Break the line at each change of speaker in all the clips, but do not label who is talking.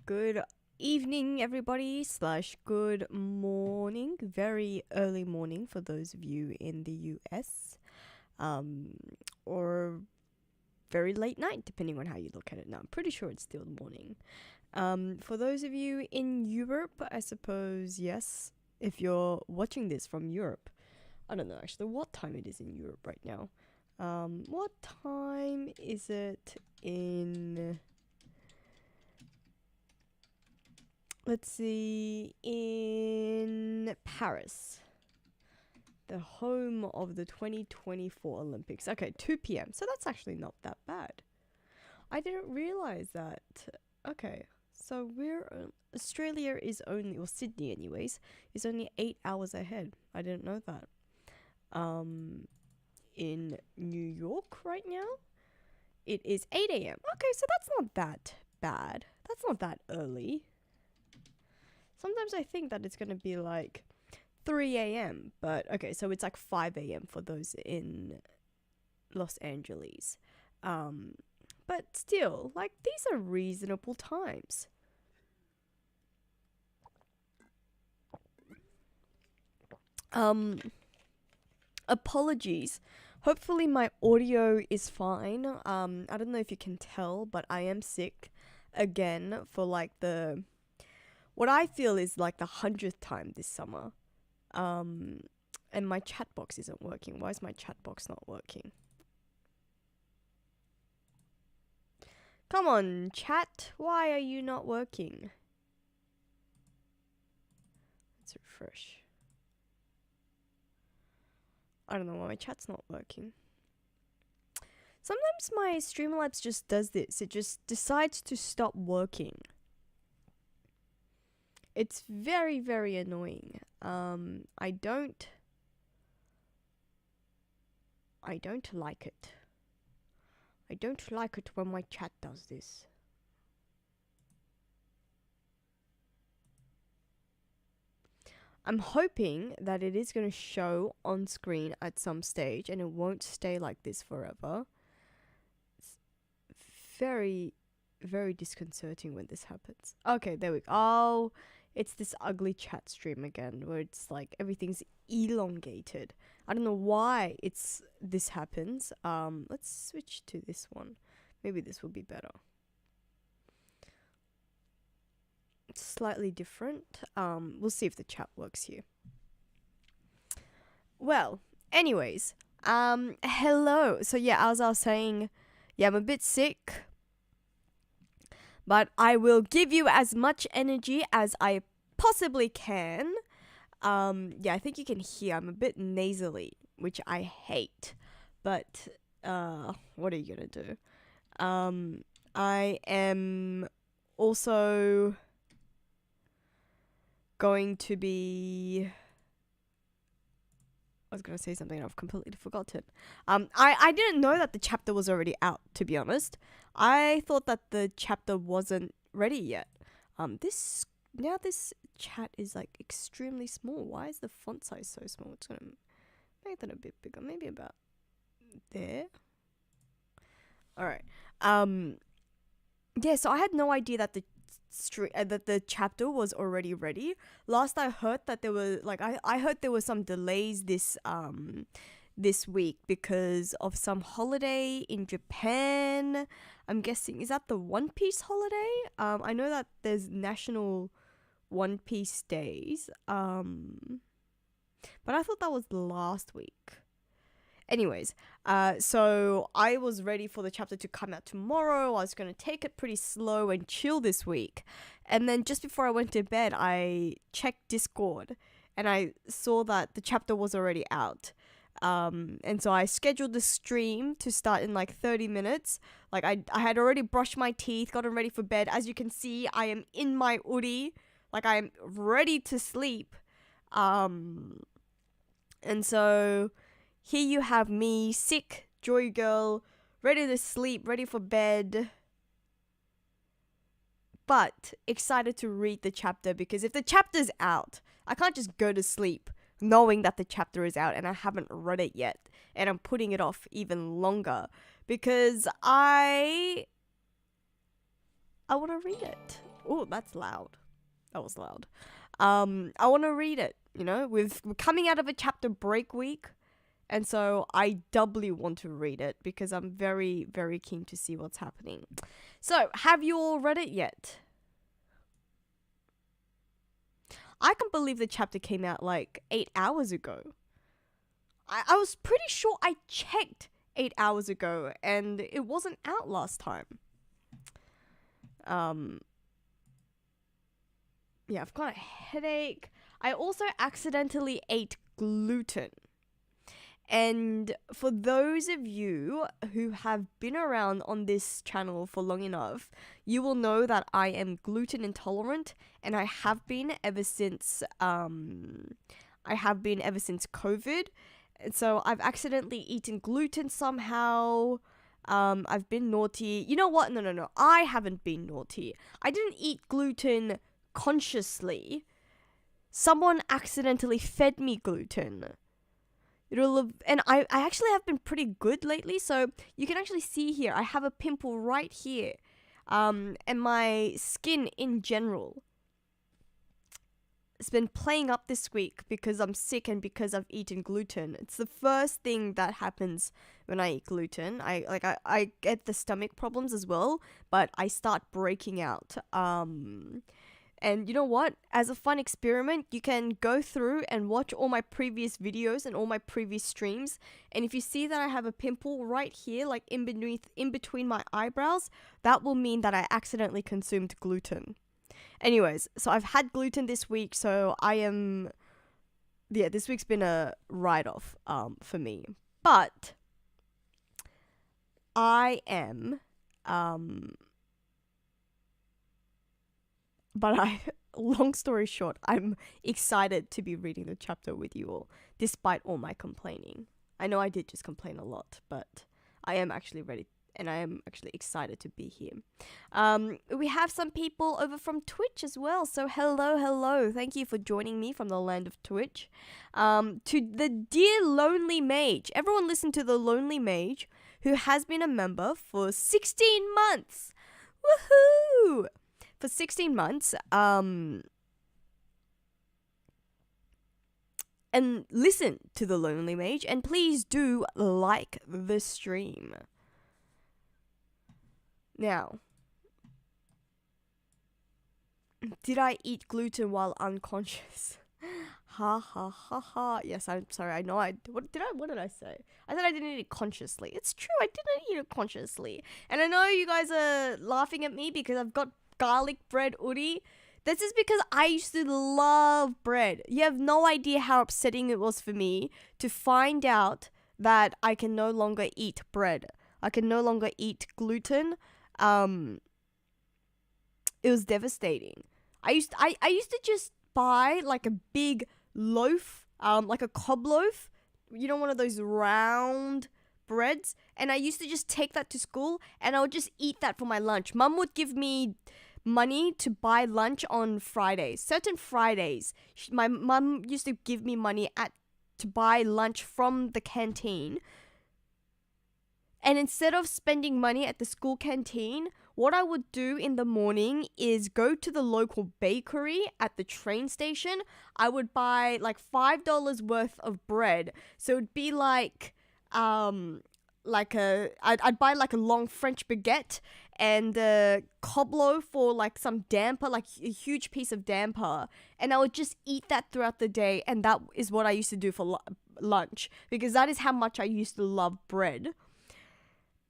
Good evening, everybody, slash good morning. Very early morning for those of you in the US. Or very late night, depending on how you look at it. Now, I'm pretty sure it's still morning. For those of you in Europe, I suppose, yes, if you're watching this from Europe. I don't know, actually, what time it is in Europe right now. What time is it in... Let's see, in Paris, the home of the 2024 Olympics. Okay, 2 p.m. So that's actually not that bad. I didn't realize that. Okay, so Australia is only, or Sydney anyways, is only 8 hours ahead. I didn't know that. In New York right now, it is 8 a.m. Okay, so that's not that bad. That's not that early. Sometimes I think that it's going to be like 3 a.m. But okay, so it's like 5 a.m. for those in Los Angeles. But still, like, these are reasonable times. Apologies. Hopefully my audio is fine. I don't know if you can tell, but I am sick again for like what I feel is like the 100th time this summer. And my chat box isn't working. Why is my chat box not working? Come on, chat. Why are you not working? Let's refresh. I don't know why my chat's not working. Sometimes my Streamlabs just does this. It just decides to stop working. It's very, very annoying. I don't like it. I don't like it when my chat does this. I'm hoping that it is going to show on screen at some stage and it won't stay like this forever. It's very, very disconcerting when this happens. Okay, there we go. Oh, it's this ugly chat stream again where it's like everything's elongated. I don't know why this happens. Let's switch to this one. Maybe this will be better. It's slightly different. We'll see if the chat works here. Well, anyways, hello. So yeah, as I was saying, yeah, I'm a bit sick, but I will give you as much energy as I possibly can. Yeah, I think you can hear I'm a bit nasally, which I hate, but what are you gonna do? I am also going to be... I was gonna say something and I've completely forgotten. I didn't know that the chapter was already out, to be honest. I thought that the chapter wasn't ready yet. This chat is like extremely small. Why is the font size so small? It's gonna make that a bit bigger, maybe about there. Alright. Yeah, so I had no idea that the chapter was already ready. Last I heard that there were like I heard there were some delays this week because of some holiday in Japan. I'm guessing, is that the One Piece holiday? I know that there's National One Piece days. But I thought that was last week. Anyways, so I was ready for the chapter to come out tomorrow. I was going to take it pretty slow and chill this week. And then just before I went to bed, I checked Discord and I saw that the chapter was already out. And so I scheduled the stream to start in like 30 minutes. Like I had already brushed my teeth, gotten ready for bed. As you can see, I am in my hoodie. Like I am ready to sleep. And so... here you have me, sick, joy girl, ready to sleep, ready for bed, but excited to read the chapter because if the chapter's out, I can't just go to sleep knowing that the chapter is out and I haven't read it yet and I'm putting it off even longer because I want to read it. Oh, that's loud. That was loud. I want to read it. We're coming out of a chapter break week, and so I doubly want to read it because I'm very, very keen to see what's happening. So, have you all read it yet? I can't believe the chapter came out like 8 hours ago. I was pretty sure I checked 8 hours ago and it wasn't out last time. Yeah, I've got a headache. I also accidentally ate gluten. And for those of you who have been around on this channel for long enough, you will know that I am gluten intolerant, and I have been ever since COVID. And so I've accidentally eaten gluten somehow. I've been naughty. You know what? No. I haven't been naughty. I didn't eat gluten consciously. Someone accidentally fed me gluten. And I actually have been pretty good lately, so you can actually see here, I have a pimple right here. And my skin in general has been playing up this week because I'm sick and because I've eaten gluten. It's the first thing that happens when I eat gluten. I get the stomach problems as well, but I start breaking out. And you know what? As a fun experiment, you can go through and watch all my previous videos and all my previous streams. And if you see that I have a pimple right here, like in between my eyebrows, that will mean that I accidentally consumed gluten. Anyways, so I've had gluten this week, so this week's been a write-off for me. But I am long story short, I'm excited to be reading the chapter with you all, despite all my complaining. I know I did just complain a lot, but I am actually ready, and I am actually excited to be here. We have some people over from Twitch as well, so hello. Thank you for joining me from the land of Twitch. To the dear Lonely Mage. Everyone listen to the Lonely Mage, who has been a member for 16 months. Woohoo! For 16 months, and listen to the Lonely Mage, and please do like the stream. Now, did I eat gluten while unconscious? Ha ha ha ha. Yes, I'm sorry. I know what did I say? I said I didn't eat it consciously. It's true. I didn't eat it consciously. And I know you guys are laughing at me because I've got garlic bread Uri. This is because I used to love bread. You have no idea how upsetting it was for me to find out that I can no longer eat bread. I can no longer eat gluten. It was devastating. I used to just buy like a big loaf, like a cob loaf, one of those round breads, and I used to just take that to school and I would just eat that for my lunch. Mum would give me money to buy lunch on Fridays. Certain Fridays, my mum used to give me money to buy lunch from the canteen. And instead of spending money at the school canteen, what I would do in the morning is go to the local bakery at the train station. I would buy like $5 worth of bread. So it'd be like I'd buy like a long French baguette and a cob loaf for like some damper, like a huge piece of damper, and I would just eat that throughout the day, and that is what I used to do for lunch, because that is how much I used to love bread.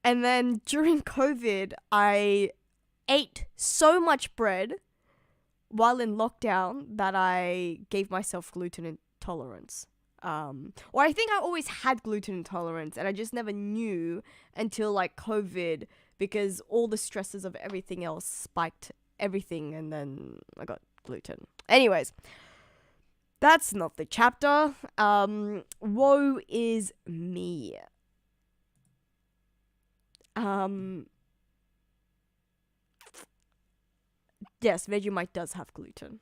And then during COVID, I ate so much bread while in lockdown that I gave myself gluten intolerance. Or I think I always had gluten intolerance and I just never knew until like COVID, because all the stresses of everything else spiked everything and then I got gluten. Anyways, that's not the chapter. Woe is me. Yes, Vegemite does have gluten,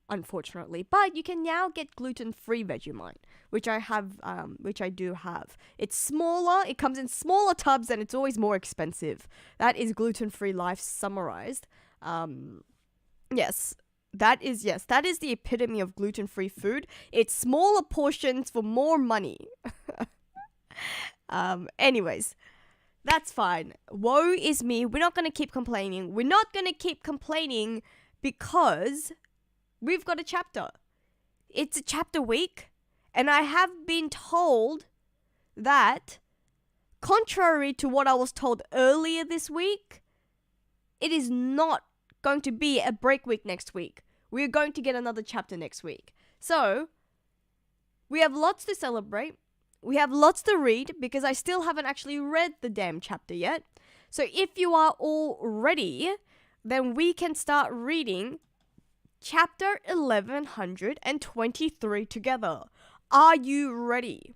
unfortunately, but you can now get gluten-free Vegemite, which I do have. It's smaller, it comes in smaller tubs, and it's always more expensive. That is gluten-free life summarized. Yes. That is the epitome of gluten-free food. It's smaller portions for more money. Anyways, that's fine. Woe is me. We're not going to keep complaining. We're not going to keep complaining because we've got a chapter. It's a chapter week, and I have been told that, contrary to what I was told earlier this week, it is not going to be a break week next week. We're going to get another chapter next week. So, we have lots to celebrate. We have lots to read because I still haven't actually read the damn chapter yet. So if you are all ready, then we can start reading chapter 1123 together. Are you ready?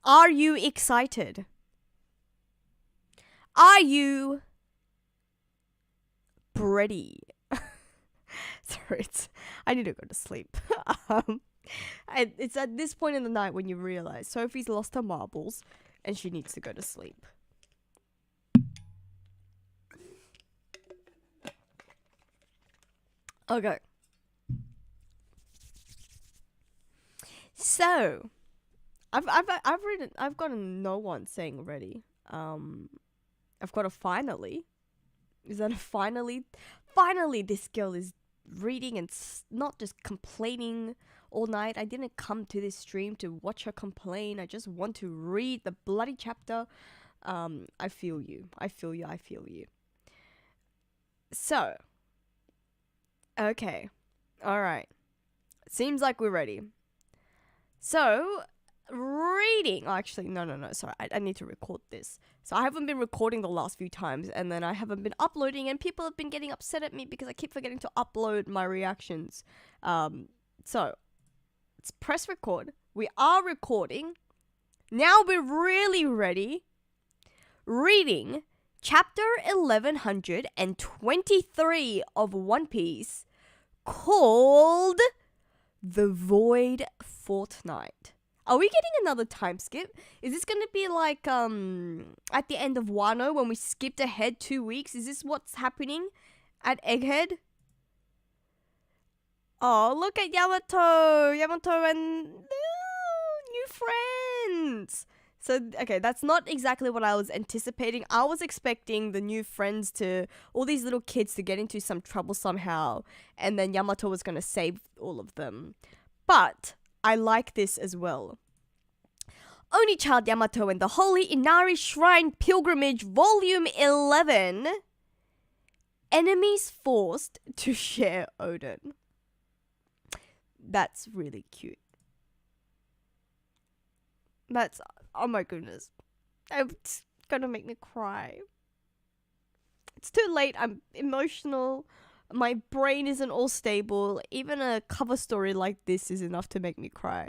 Are you excited? Are you ready? Sorry, I need to go to sleep. It's at this point in the night when you realize Sophie's lost her marbles and she needs to go to sleep. Okay. So, I've got a no one saying ready. I've got a finally. Is that a finally? Finally, this girl is reading and not just complaining all night. I didn't come to this stream to watch her complain. I just want to read the bloody chapter. I feel you. I feel you. So, okay. Alright. Seems like we're ready. So, reading. Oh, actually, no. Sorry, I need to record this. So, I haven't been recording the last few times, and then I haven't been uploading, and people have been getting upset at me because I keep forgetting to upload my reactions. So, let's press record. We are recording. Now we're really ready. Reading chapter 1123 of One Piece, called The Void Fortnight. Are we getting another time skip? Is this gonna be like at the end of Wano when we skipped ahead 2 weeks? Is this what's happening at Egghead? Oh, look at Yamato and new friends. So, okay, that's not exactly what I was anticipating. I was expecting the new friends all these little kids to get into some trouble somehow, and then Yamato was going to save all of them. But I like this as well. Only Child Yamato and the Holy Inari Shrine Pilgrimage, Volume 11. Enemies forced to share Odin. That's really cute. Oh my goodness. It's gonna make me cry. It's too late. I'm emotional. My brain isn't all stable. Even a cover story like this is enough to make me cry.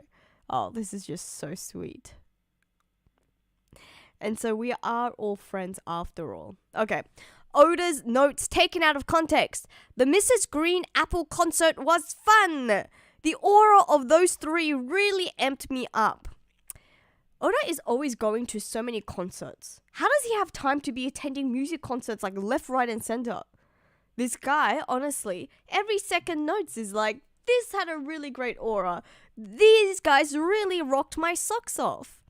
Oh, this is just so sweet. And so we are all friends after all. Okay. Oda's notes taken out of context. The Mrs. Green Apple concert was fun. The aura of those three really amped me up. Oda is always going to so many concerts. How does he have time to be attending music concerts like left, right, and center? This guy, honestly, every second notes is like, this had a really great aura. These guys really rocked my socks off.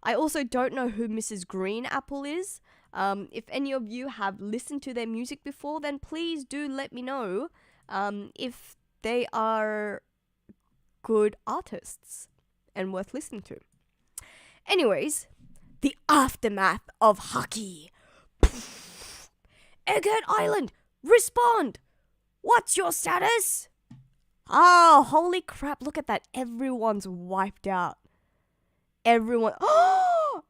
I also don't know who Mrs. Green Apple is. If any of you have listened to their music before, then please do let me know if they are good artists and worth listening to. Anyways, the aftermath of Haki. Egghead Island, respond! What's your status? Oh, holy crap, look at that. Everyone's wiped out. Everyone. Oh!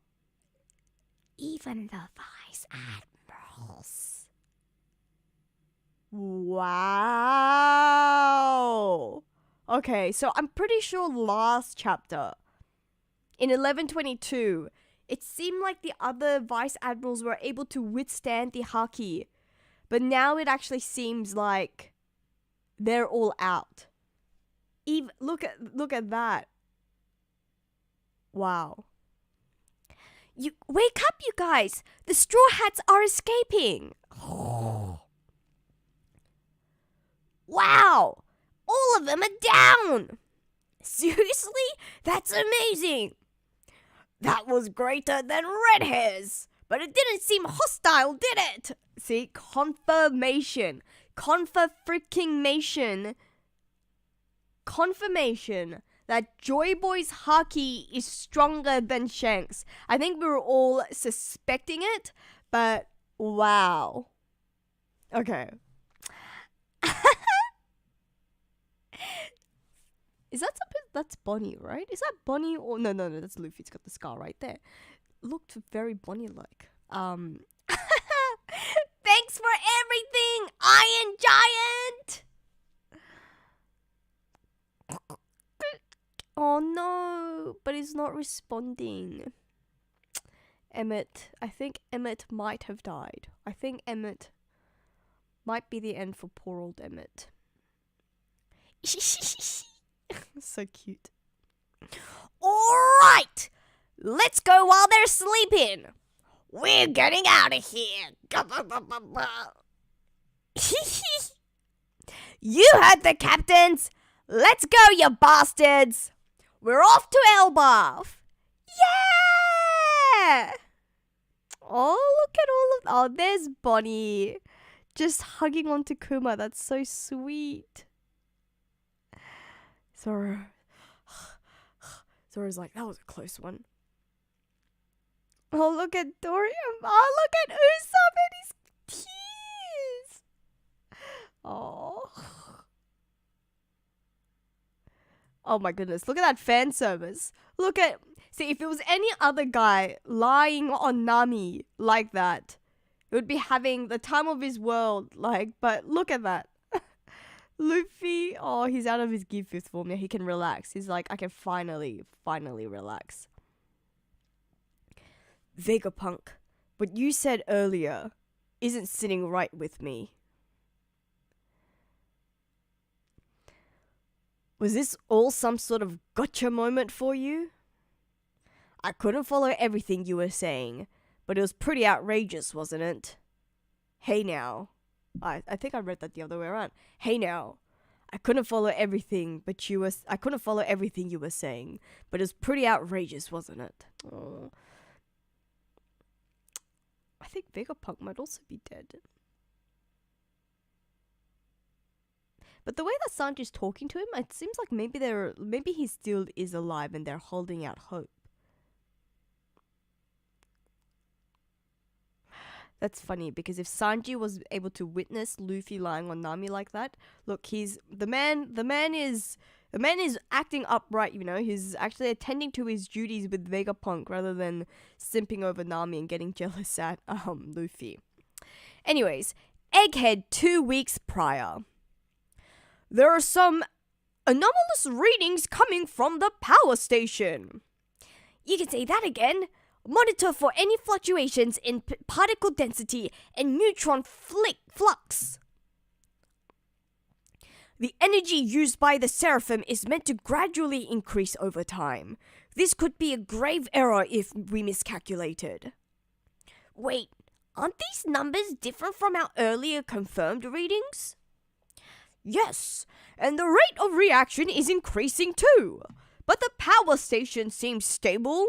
Even the vice admirals. Wow. Okay, so I'm pretty sure last chapter, in 1122, it seemed like the other vice admirals were able to withstand the Haki. But now it actually seems like they're all out. Look at that. Wow. You wake up, you guys. The Straw Hats are escaping. Wow! All of them are down! Seriously? That's amazing! That was greater than red hairs, but it didn't seem hostile, did it? See, confirmation. Confirmation that Joy Boy's haki is stronger than Shanks. I think we were all suspecting it, but wow. Okay. Is that something? That's Bonnie, right? Is that Bonnie or no, that's Luffy. It's got the scar right there. Looked very Bonnie-like. Thanks for everything, Iron Giant! Oh no, but he's not responding. Emmett. I think Emmett might have died. I think Emmett might be the end for poor old Emmett. So cute. Alright! Let's go while they're sleeping! We're getting out of here! You heard the captains! Let's go, you bastards! We're off to Elbaf! Yeah! Oh, look at all of... Oh, there's Bonnie. Just hugging onto Kuma. That's so sweet. Zoro. Zoro's like, that was a close one. Oh, look at Dorian. Oh, look at Usopp and his tears. Oh. Oh my goodness. Look at that fan service. Look at... See, if it was any other guy lying on Nami like that, it would be having the time of his world. Like, but look at that. Luffy, oh, he's out of his Gear 5th form. Now he can relax. He's like, I can finally relax. Vegapunk, what you said earlier isn't sitting right with me. Was this all some sort of gotcha moment for you? I couldn't follow everything you were saying, but it was pretty outrageous, wasn't it? Hey now. I think I read that the other way around. Hey now. I couldn't follow everything you were saying, but it was pretty outrageous, wasn't it? Oh. I think Vegapunk might also be dead. But the way that Sanji's talking to him, it seems like maybe he still is alive and they're holding out hope. That's funny because if Sanji was able to witness Luffy lying on Nami like that, look, the man is acting upright, you know. He's actually attending to his duties with Vegapunk rather than simping over Nami and getting jealous at Luffy. Anyways, Egghead 2 weeks prior. There are some anomalous readings coming from the power station. You can say that again. Monitor for any fluctuations in particle density and neutron flux. The energy used by the Seraphim is meant to gradually increase over time. This could be a grave error if we miscalculated. Wait, aren't these numbers different from our earlier confirmed readings? Yes, and the rate of reaction is increasing too. But the power station seems stable.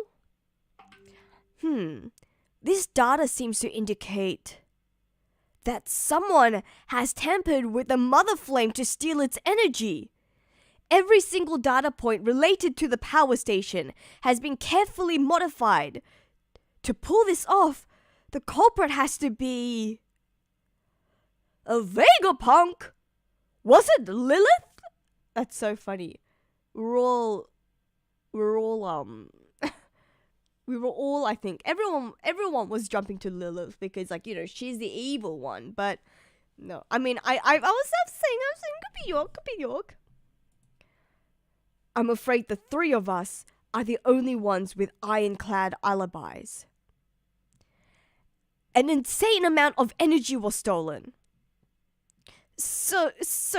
This data seems to indicate that someone has tampered with the mother flame to steal its energy. Every single data point related to the power station has been carefully modified. To pull this off, the culprit has to be... a Vegapunk? Was it Lilith? That's so funny. We were all, I think, everyone was jumping to Lilith because, like, you know, she's the evil one. But no, I mean, I was saying could be York. I'm afraid the three of us are the only ones with ironclad alibis. An insane amount of energy was stolen. So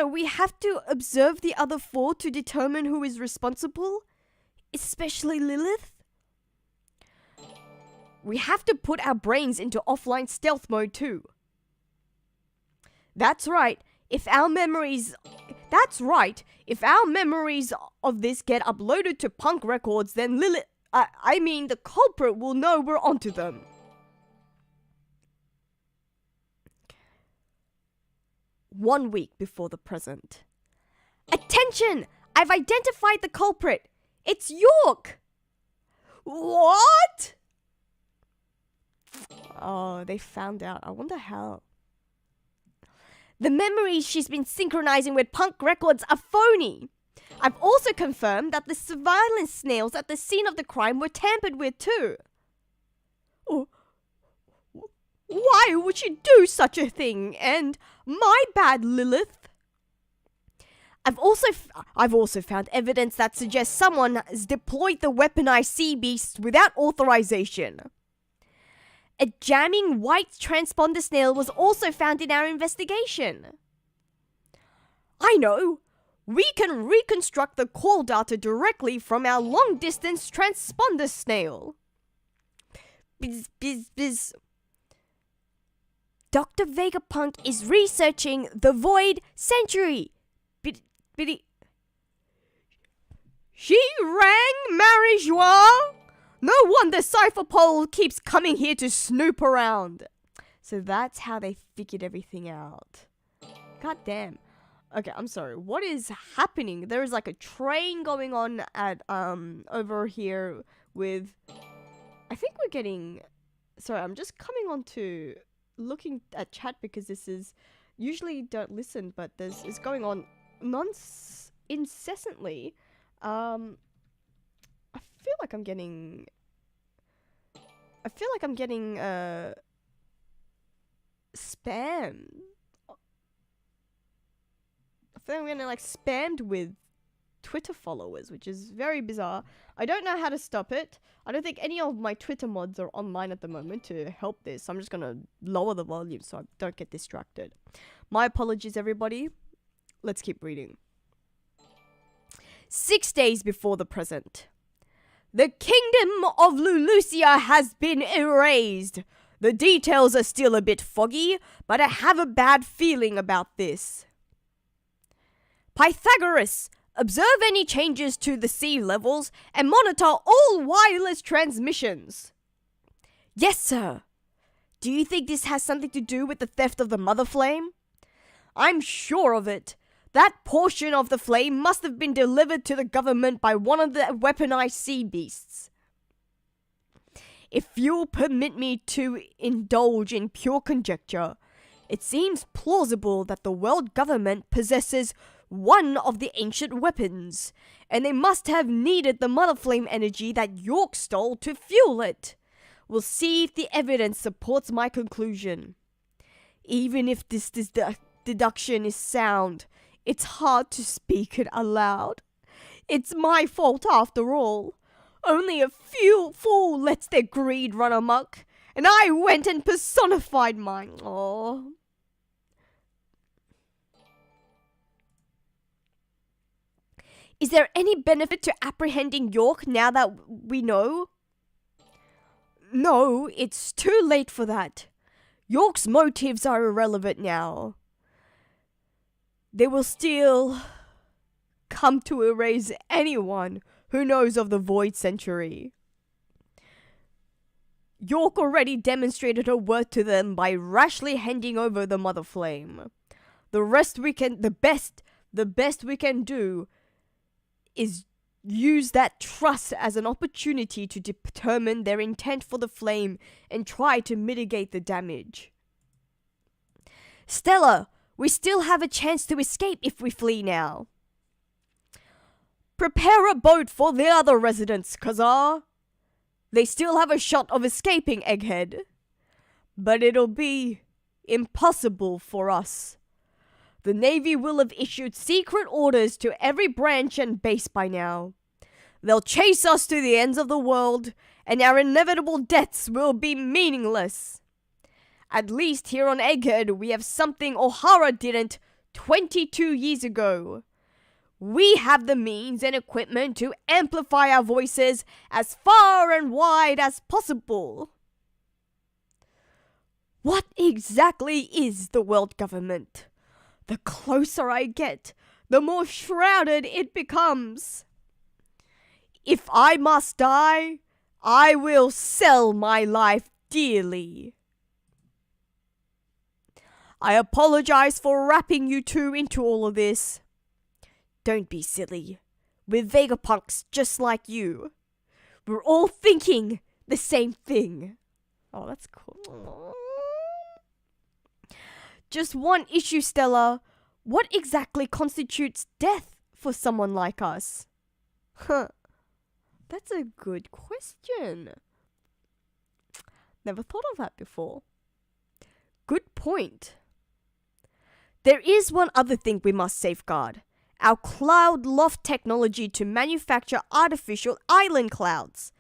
we have to observe the other four to determine who is responsible, especially Lilith. We have to put our brains into offline stealth mode too. That's right. If our memories That's right. If our memories of this get uploaded to Punk Records, then the culprit will know we're onto them. One week before the present. Attention! I've identified the culprit. It's York! What? Oh, they found out. I wonder how. The memories she's been synchronizing with Punk Records are phony. I've also confirmed that the surveillance snails at the scene of the crime were tampered with too. Oh, why would she do such a thing? And my bad, Lilith. I've also found evidence that suggests someone has deployed the weaponized sea beasts without authorization. A jamming white transponder snail was also found in our investigation. I know! We can reconstruct the call data directly from our long-distance transponder snail. Biz, biz, biz. Dr. Vegapunk is researching the Void Century. Biddy. She rang Marijois? No wonder Cypherpole keeps coming here to snoop around. So that's how they figured everything out. God damn. Okay, I'm sorry. What is happening? There is like a train going on at over here with... I think we're getting... Sorry, I'm just coming on to looking at chat because this is... Usually don't listen, but it's going on incessantly. I feel like I'm getting spam. I feel like I'm getting like spammed with Twitter followers, which is very bizarre. I don't know how to stop it. I don't think any of my Twitter mods are online at the moment to help this. I'm just gonna lower the volume so I don't get distracted. My apologies, everybody. Let's keep reading. 6 days before the present. The kingdom of Lulusia has been erased. The details are still a bit foggy, but I have a bad feeling about this. Pythagoras, observe any changes to the sea levels and monitor all wireless transmissions. Yes, sir. Do you think this has something to do with the theft of the Mother Flame? I'm sure of it. That portion of the flame must have been delivered to the government by one of the weaponized sea beasts. If you'll permit me to indulge in pure conjecture, it seems plausible that the world government possesses one of the ancient weapons, and they must have needed the Mother Flame energy that York stole to fuel it. We'll see if the evidence supports my conclusion. Even if this deduction is sound, it's hard to speak it aloud. It's my fault after all. Only a few fool lets their greed run amok, and I went and personified mine. Oh. Is there any benefit to apprehending York now that we know? No, it's too late for that. York's motives are irrelevant now. They will still come to erase anyone who knows of the Void Century. York already demonstrated her worth to them by rashly handing over the Mother Flame. The best we can do is use that trust as an opportunity to determine their intent for the flame and try to mitigate the damage. Stella, we still have a chance to escape if we flee now. Prepare a boat for the other residents, Khazar. They still have a shot of escaping, Egghead. But it'll be impossible for us. The Navy will have issued secret orders to every branch and base by now. They'll chase us to the ends of the world, and our inevitable deaths will be meaningless. At least here on Egghead, we have something O'Hara didn't 22 years ago. We have the means and equipment to amplify our voices as far and wide as possible. What exactly is the world government? The closer I get, the more shrouded it becomes. If I must die, I will sell my life dearly. I apologize for wrapping you two into all of this. Don't be silly. We're Vegapunks just like you. We're all thinking the same thing. Oh, that's cool. Just one issue, Stella. What exactly constitutes death for someone like us? Huh. That's a good question. Never thought of that before. Good point. There is one other thing we must safeguard. Our cloud loft technology to manufacture artificial island clouds.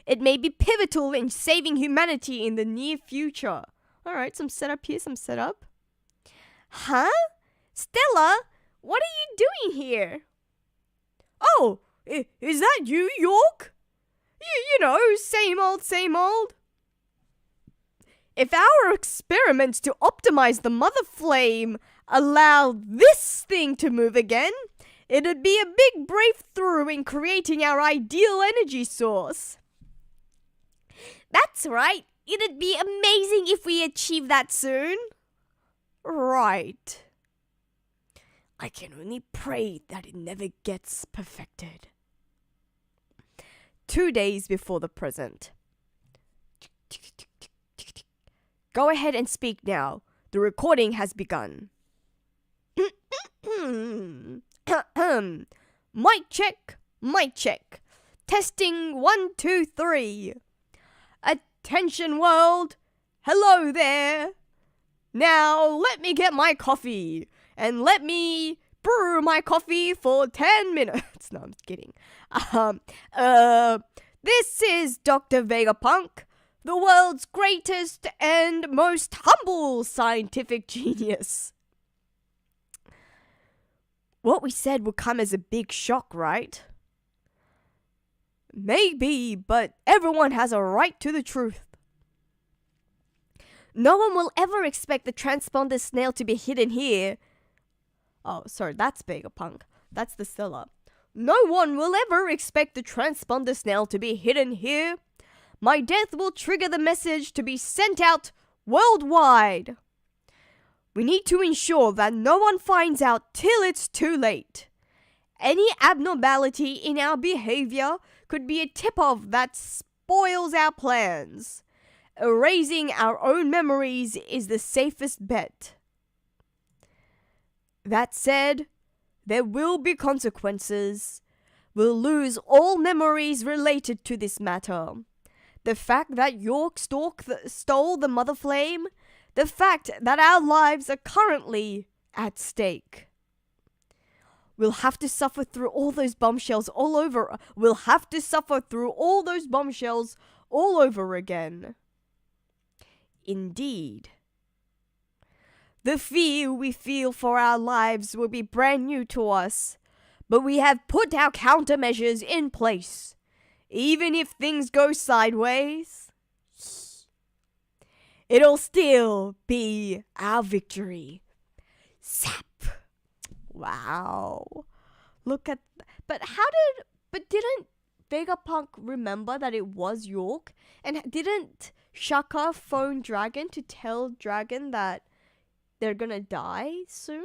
It may be pivotal in saving humanity in the near future. Alright, some setup here, some setup. Huh? Stella, what are you doing here? Oh, is that you, York? You know, same old, same old. If our experiments to optimize the mother flame allow this thing to move again, it'd be a big breakthrough in creating our ideal energy source. That's right. It'd be amazing if we achieve that soon. Right. I can only pray that it never gets perfected. 2 days before the present. Go ahead and speak now. The recording has begun. Mic check, mic check. Testing 1, 2, 3. Attention world. Hello there. Now let me get my coffee. And let me brew my coffee for 10 minutes. No, I'm kidding. This is Dr. Vegapunk, the world's greatest and most humble scientific genius. What we said would come as a big shock, right? Maybe, but everyone has a right to the truth. No one will ever expect the transponder snail to be hidden here. Oh, sorry, that's Vegapunk. That's the Stella. No one will ever expect the transponder snail to be hidden here. My death will trigger the message to be sent out worldwide. We need to ensure that no one finds out till it's too late. Any abnormality in our behavior could be a tip-off that spoils our plans. Erasing our own memories is the safest bet. That said, there will be consequences. We'll lose all memories related to this matter. The fact that York stole the Mother Flame, the fact that our lives are currently at stake. We'll have to suffer through all those bombshells all over. We'll have to suffer through all those bombshells all over again. Indeed. The fear we feel for our lives will be brand new to us, but we have put our countermeasures in place. Even if things go sideways, it'll still be our victory. Zap! Wow. Look at... But didn't Vegapunk remember that it was York? And didn't Shaka phone Dragon to tell Dragon that they're gonna die soon?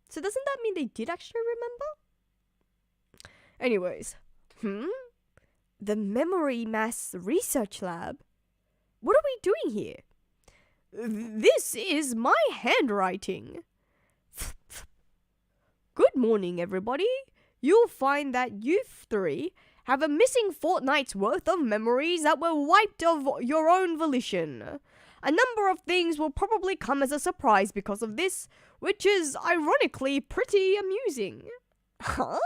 So doesn't that mean they did actually remember? Anyways. The Memory Mass Research Lab? What are we doing here? This is my handwriting. Good morning, everybody. You'll find that you three have a missing fortnight's worth of memories that were wiped of your own volition. A number of things will probably come as a surprise because of this, which is ironically pretty amusing. Huh?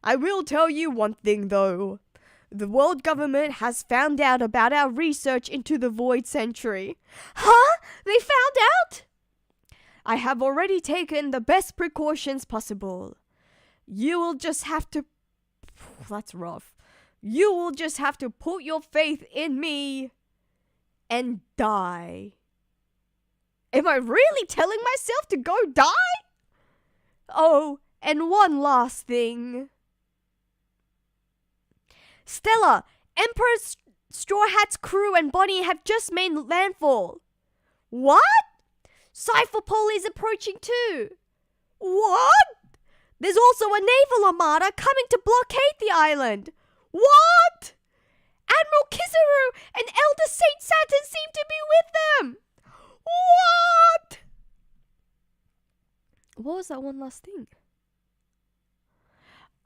I will tell you one thing though. The world government has found out about our research into the Void Century. Huh? They found out? I have already taken the best precautions possible. You will just have to... That's rough. You will just have to put your faith in me and die. Am I really telling myself to go die? Oh, And one last thing. Stella, Emperor's Straw Hat's crew and Bonnie have just made landfall. What? Cypher Pole is approaching too. What? There's also a naval armada coming to blockade the island. What? Admiral Kizaru and Elder Saint Saturn seem to be with them. What? What was that one last thing?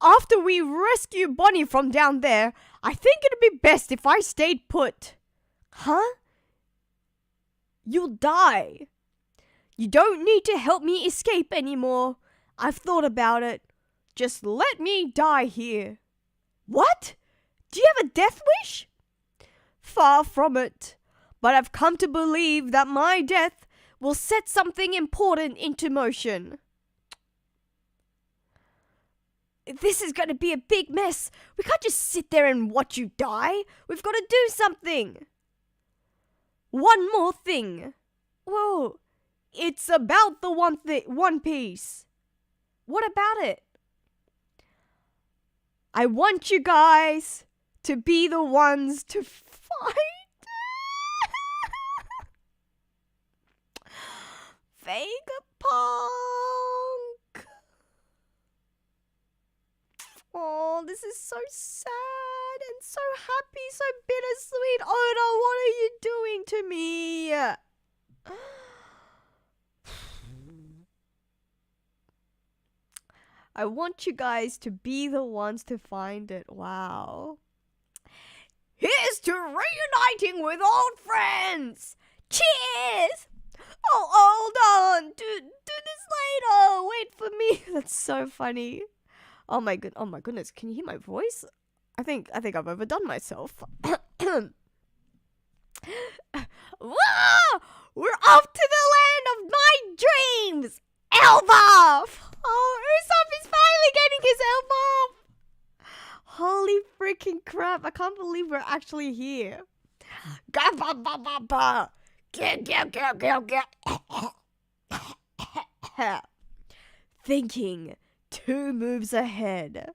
After we rescue Bonnie from down there, I think it'd be best if I stayed put. Huh? You'll die. You don't need to help me escape anymore. I've thought about it. Just let me die here. What? Do you have a death wish? Far from it. But I've come to believe that my death will set something important into motion. This is going to be a big mess. We can't just sit there and watch you die. We've got to do something. One more thing. Whoa. It's about the One Piece. What about it? I want you guys to be the ones to fight Vegapunk. Oh, this is so sad and so happy, so bittersweet. Oda, what are you doing to me? I want you guys to be the ones to find it. Wow. Here's to reuniting with old friends. Cheers! Oh, hold on. Do this later. Wait for me. That's so funny. Oh my goodness. Can you hear my voice? I think I've overdone myself. Whoa! We're off to the land of my dreams. Elbaf! Oh, Usopp is finally getting his Elbaf! Holy freaking crap. I can't believe we're actually here. Thinking 2 moves ahead.